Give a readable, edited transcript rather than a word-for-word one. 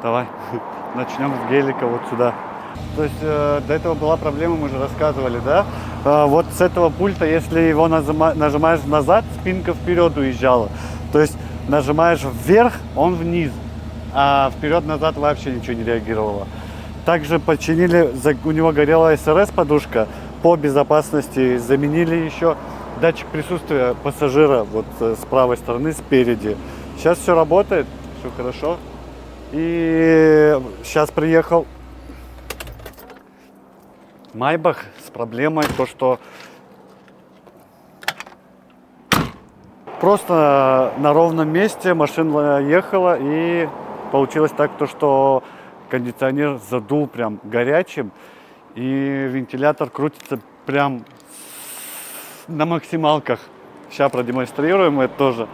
Давай, начнем с гелика вот сюда. То есть до этого была проблема, мы же рассказывали, да? Вот с этого пульта, если его нажимаешь назад, спинка вперед уезжала. То есть нажимаешь вверх, он вниз, а вперед-назад вообще ничего не реагировало. Также починили, у него горела СРС-подушка по безопасности, заменили еще датчик присутствия пассажира вот с правой стороны, спереди. Сейчас все работает, все хорошо. И сейчас приехал Майбах с проблемой, то что просто на ровном месте машина ехала, и получилось так, то что кондиционер задул прям горячим, и вентилятор крутится прям на максималках. Сейчас продемонстрируем это тоже.